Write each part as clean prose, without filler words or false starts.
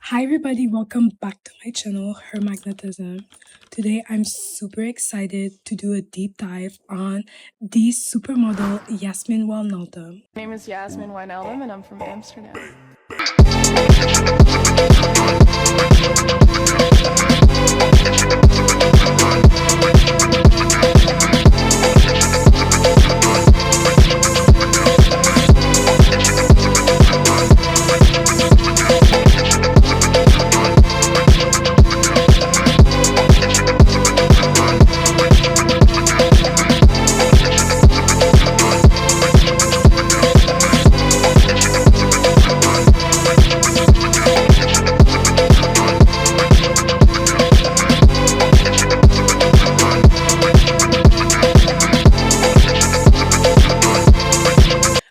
Hi everybody, welcome back to my channel, Her Magnetism. Today I'm super excited to do a deep dive on the supermodel Yasmine Wijnaldum. My name is Yasmine Wijnaldum and I'm from Amsterdam.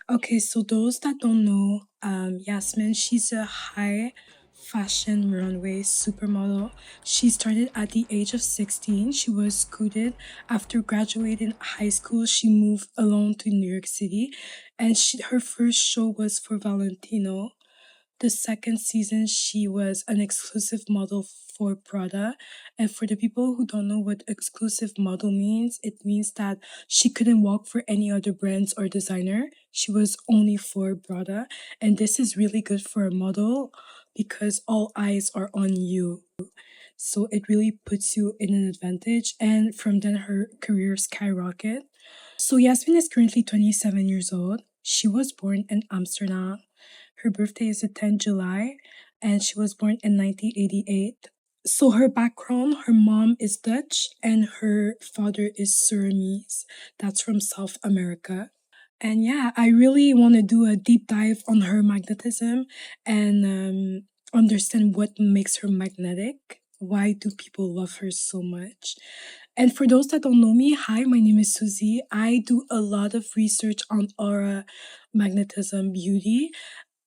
Okay, so those that don't know, Yasmin, she's a high fashion runway supermodel. She started at the age of 16. She was scouted after graduating high school. She moved alone to New York City, and her first show was for Valentino. The second season, she was an exclusive model for Prada. And for the people who don't know what exclusive model means, it means that she couldn't walk for any other brands or designer. She was only for Prada. And this is really good for a model because all eyes are on you. So it really puts you in an advantage. And from then, her career skyrocketed. So Yasmin is currently 27 years old. She was born in Amsterdam. Her birthday is the 10th July, and she was born in 1988. So her background, her mom is Dutch and her father is Surinamese. That's from South America. And yeah, I really want to do a deep dive on her magnetism and understand what makes her magnetic. Why do people love her so much? And for those that don't know me, hi, my name is Susie. I do a lot of research on aura, magnetism, beauty.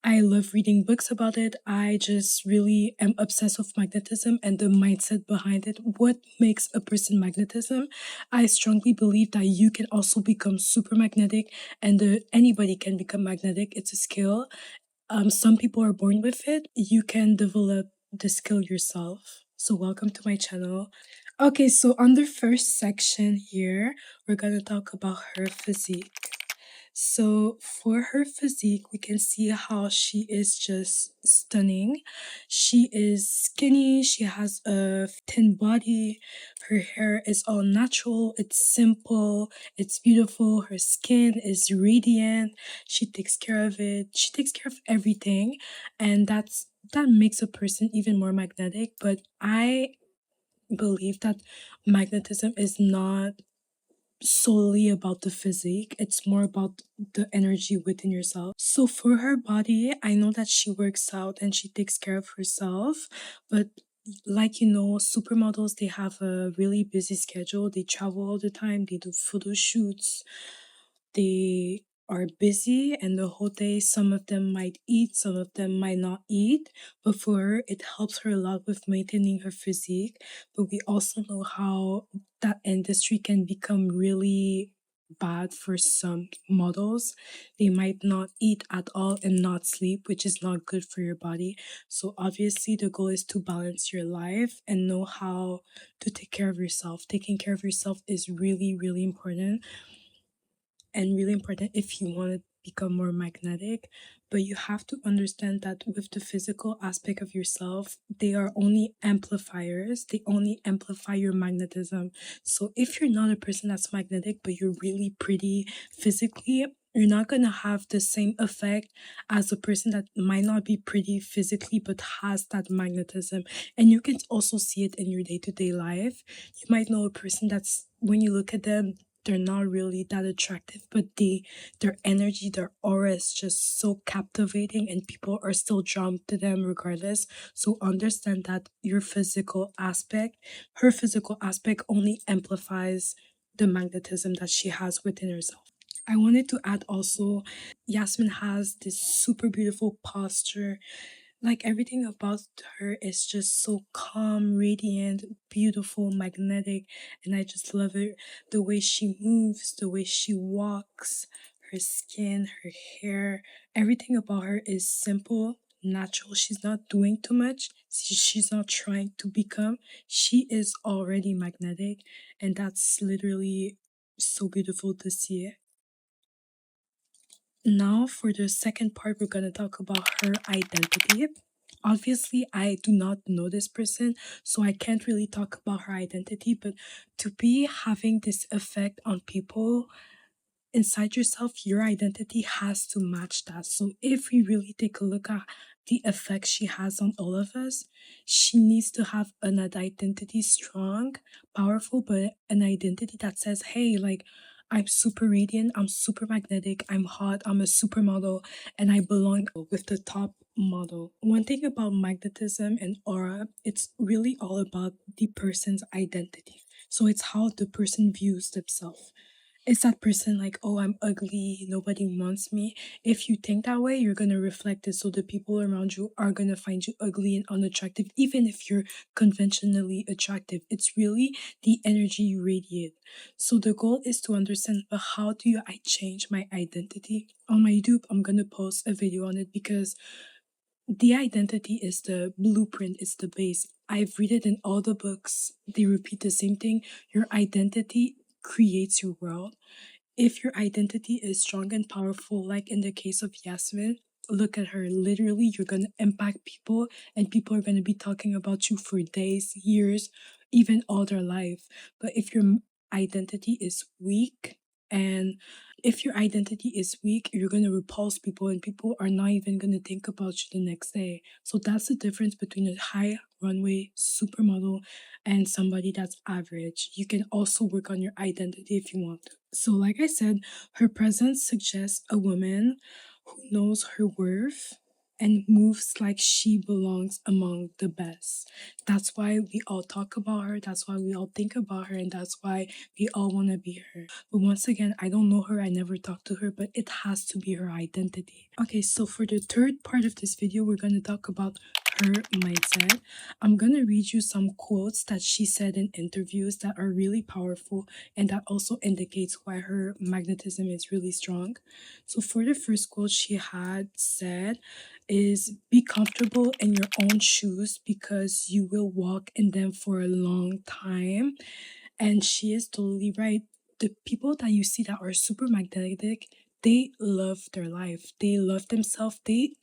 I love reading books about it. I just really am obsessed with magnetism and the mindset behind it. What makes a person magnetism? I strongly believe that you can also become super magnetic and anybody can become magnetic. It's a skill. Some people are born with it. You can develop the skill yourself. So welcome to my channel. Okay, so on the first section here, we're gonna talk about her physique. So for her physique, we can see how she is just stunning. She is skinny, she has a thin body, her hair is all natural, it's simple, it's beautiful, her skin is radiant, she takes care of it, she takes care of everything, and that makes a person even more magnetic. But I believe that magnetism is not solely about the physique, it's more about the energy within yourself. So for her body, I know that she works out and she takes care of herself, but like supermodels, they have a really busy schedule. They travel all the time, they do photo shoots, they are busy, and the whole day some of them might eat, some of them might not eat, but for her it helps her a lot with maintaining her physique. But we also know how that industry can become really bad for some models. They might not eat at all and not sleep, which is not good for your body. So obviously the goal is to balance your life and know how to take care of yourself. Taking care of yourself is really, really important, and really important if you want to become more magnetic. But you have to understand that with the physical aspect of yourself, they are only amplifiers, they only amplify your magnetism. So if you're not a person that's magnetic but you're really pretty physically, you're not going to have the same effect as a person that might not be pretty physically but has that magnetism. And you can also see it in your day-to-day life. You might know a person that's, when you look at them, they're not really that attractive, but their energy, their aura is just so captivating and people are still drawn to them regardless. So understand that your physical aspect, her physical aspect, only amplifies the magnetism that she has within herself. I wanted to add also, Yasmin has this super beautiful posture. Like everything about her is just so calm, radiant, beautiful, magnetic, and I just love it. The way she moves, the way she walks, her skin, her hair, everything about her is simple natural. She's not doing too much. She's not trying to become. She is already magnetic, and that's literally so beautiful to see. Now, for the second part, we're going to talk about her identity. Obviously, I do not know this person, so I can't really talk about her identity, but to be having this effect on people inside yourself, your identity has to match that. So if we really take a look at the effect she has on all of us, she needs to have an identity strong, powerful, but an identity that says, hey, like, I'm super radiant, I'm super magnetic, I'm hot, I'm a supermodel, and I belong with the top model. One thing about magnetism and aura, it's really all about the person's identity. So it's how the person views themselves. Is that person like, oh, I'm ugly, nobody wants me? If you think that way, you're gonna reflect it. So the people around you are gonna find you ugly and unattractive, even if you're conventionally attractive. It's really the energy you radiate. So the goal is to understand, but how do you I change my identity? On my YouTube, I'm gonna post a video on it because the identity is the blueprint, it's the base. I've read it in all the books. They repeat the same thing. Your identity creates your world. If your identity is strong and powerful, like in the case of Yasmin, look at her. Literally, you're going to impact people, and people are going to be talking about you for days, years, even all their life. But if your identity is weak, and if your identity is weak, you're going to repulse people, and people are not even going to think about you the next day. So that's the difference between a high runway supermodel and somebody that's average. You can also work on your identity if you want to. So, like I said, her presence suggests a woman who knows her worth and moves like she belongs among the best. That's why we all talk about her, that's why we all think about her, and that's why we all want to be her. But once again, I don't know her, I never talked to her, but it has to be her identity. Okay, so for the third part of this video, we're going to talk about her mindset. I'm going to read you some quotes that she said in interviews that are really powerful and that also indicates why her magnetism is really strong. So for the first quote she had said is be comfortable in your own shoes because you will walk in them for a long time. And she is totally right. The people that you see that are super magnetic, they love their life. They love themselves. They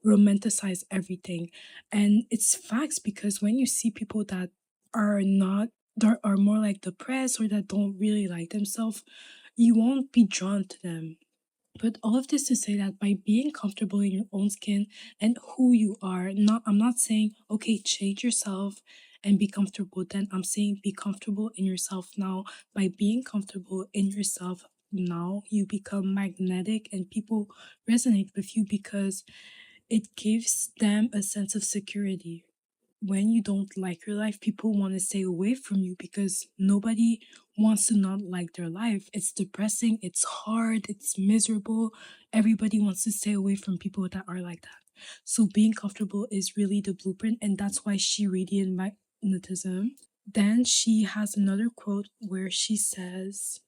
romanticize everything. And it's facts because when you see people that are not, that are more like depressed or that don't really like themselves, you won't be drawn to them. But all of this to say that by being comfortable in your own skin and who you are, not I'm not saying okay, change yourself and be comfortable. Then I'm saying be comfortable in yourself now. By being comfortable in yourself now, you become magnetic and people resonate with you because it gives them a sense of security. When you don't like your life, people want to stay away from you because nobody wants to not like their life. It's depressing, it's hard, it's miserable. Everybody wants to stay away from people that are like that. So being comfortable is really the blueprint, and that's why she radiant magnetism. Then she has another quote where she says,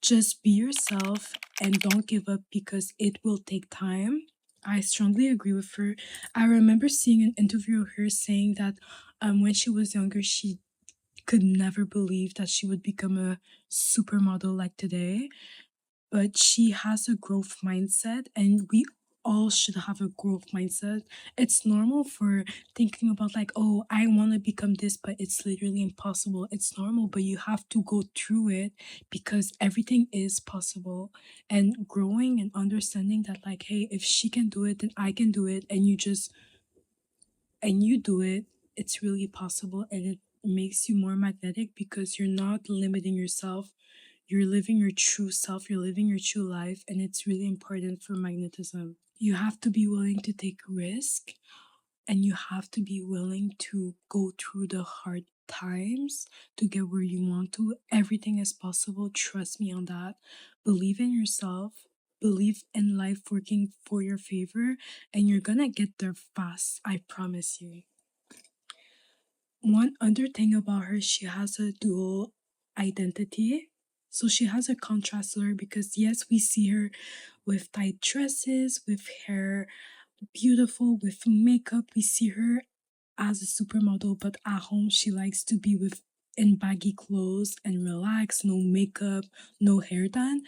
just be yourself and don't give up because it will take time. I strongly agree with her. I remember seeing an interview of her saying that when she was younger, she could never believe that she would become a supermodel like today, but she has a growth mindset and we all should have a growth mindset. It's normal for thinking about like, oh, I want to become this, but it's literally impossible. It's normal, but you have to go through it because everything is possible. And growing and understanding that like, hey, if she can do it, then I can do it, and you do it, it's really possible, and it makes you more magnetic because you're not limiting yourself. You're living your true self, you're living your true life, and it's really important for magnetism. You have to be willing to take risk, and you have to be willing to go through the hard times to get where you want to. Everything is possible. Trust me on that. Believe in yourself. Believe in life working for your favor, and you're gonna get there fast. I promise you. One other thing about her, she has a dual identity. So she has a contrast to her because yes, we see her with tight dresses, with hair beautiful with makeup. We see her as a supermodel, but at home she likes to be with in baggy clothes and relax, no makeup, no hair done.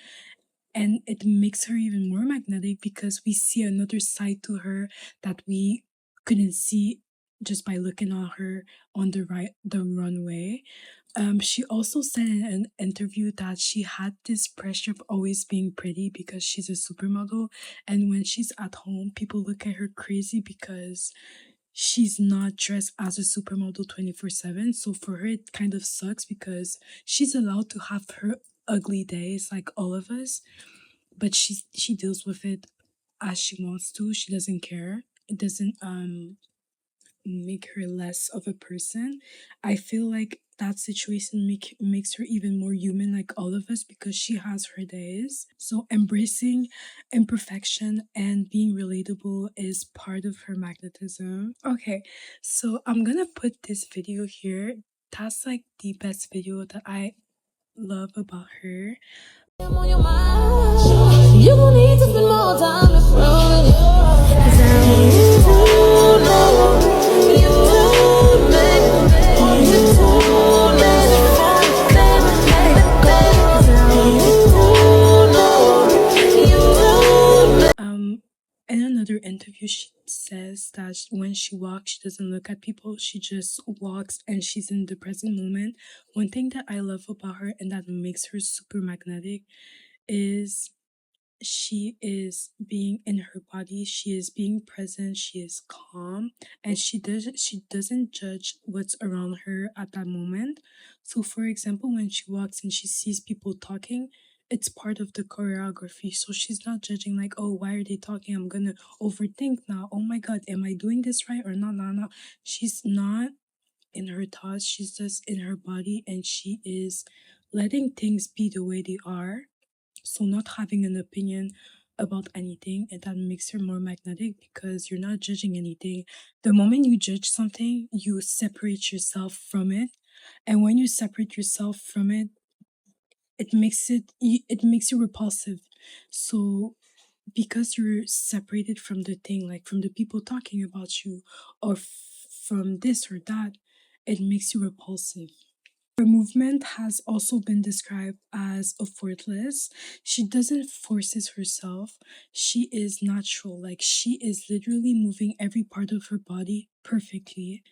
And it makes her even more magnetic because we see another side to her that we couldn't see just by looking at her on the runway. She also said in an interview that she had this pressure of always being pretty because she's a supermodel, and when she's at home, people look at her crazy because she's not dressed as a supermodel 24/7. So for her, it kind of sucks because she's allowed to have her ugly days like all of us, but she deals with it as she wants to. She doesn't care. It doesn't make her less of a person. I feel like that situation makes her even more human like all of us because she has her days. So embracing imperfection and being relatable is part of her magnetism. Okay, so I'm gonna put this video here. That's like the best video that I love about her. I'm on your mind. You gon' need to spend more time to prove it. 'Cause I want you to know, you to make you to let it fall, let it go. 'Cause I want you to know, you to make. In another interview, she says that when she walks, she doesn't look at people. She just walks and she's in the present moment. One thing that I love about her and that makes her super magnetic is she is being in her body, she is being present, she is calm, and she doesn't judge what's around her at that moment. So for example, when she walks and she sees people talking, it's part of the choreography. So she's not judging like, oh, why are they talking? I'm gonna overthink now. Oh my god, am I doing this right or not? No. She's not in her thoughts, she's just in her body, and she is letting things be the way they are, so not having an opinion about anything, and that makes her more magnetic because you're not judging anything. The moment you judge something, you separate yourself from it. And when you separate yourself from it, it makes you repulsive. So because you're separated from the thing, like from the people talking about you or from this or that, it makes you repulsive. Her movement has also been described as effortless. She doesn't forces herself. She is natural. Like she is literally moving every part of her body perfectly.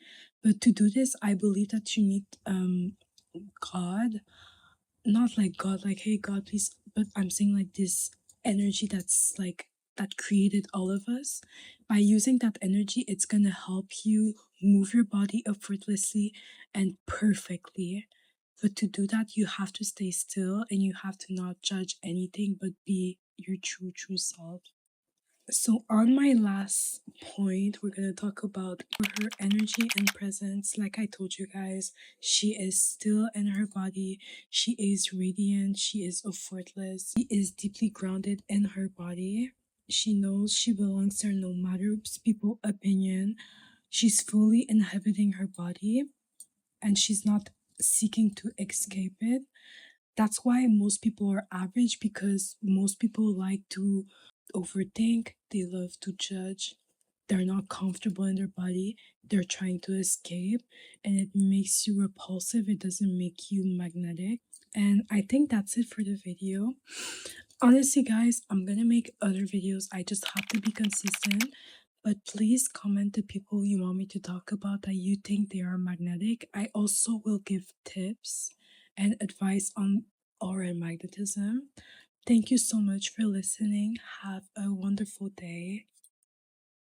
But to do this, I believe that you need God. Not like God, like, hey God, please, but I'm saying like this energy that's like that created all of us. By using that energy, it's gonna help you move your body effortlessly and perfectly. But to do that, you have to stay still and you have to not judge anything but be your true self. So, on my last point, we're going to talk about her energy and presence. Like I told you guys, she is still in her body. She is radiant. She is effortless. She is deeply grounded in her body. She knows she belongs there no matter people's opinion. She's fully inhabiting her body and she's not seeking to escape it. That's why most people are average, because most people like to overthink, they love to judge, they're not comfortable in their body, they're trying to escape, and it makes you repulsive, it doesn't make you magnetic. And I think that's it for the video. Honestly, guys, I'm gonna make other videos. I just have to be consistent. But please comment the people you want me to talk about that you think they are magnetic. I also will give tips and advice on aura and magnetism. Thank you so much for listening. Have a wonderful day.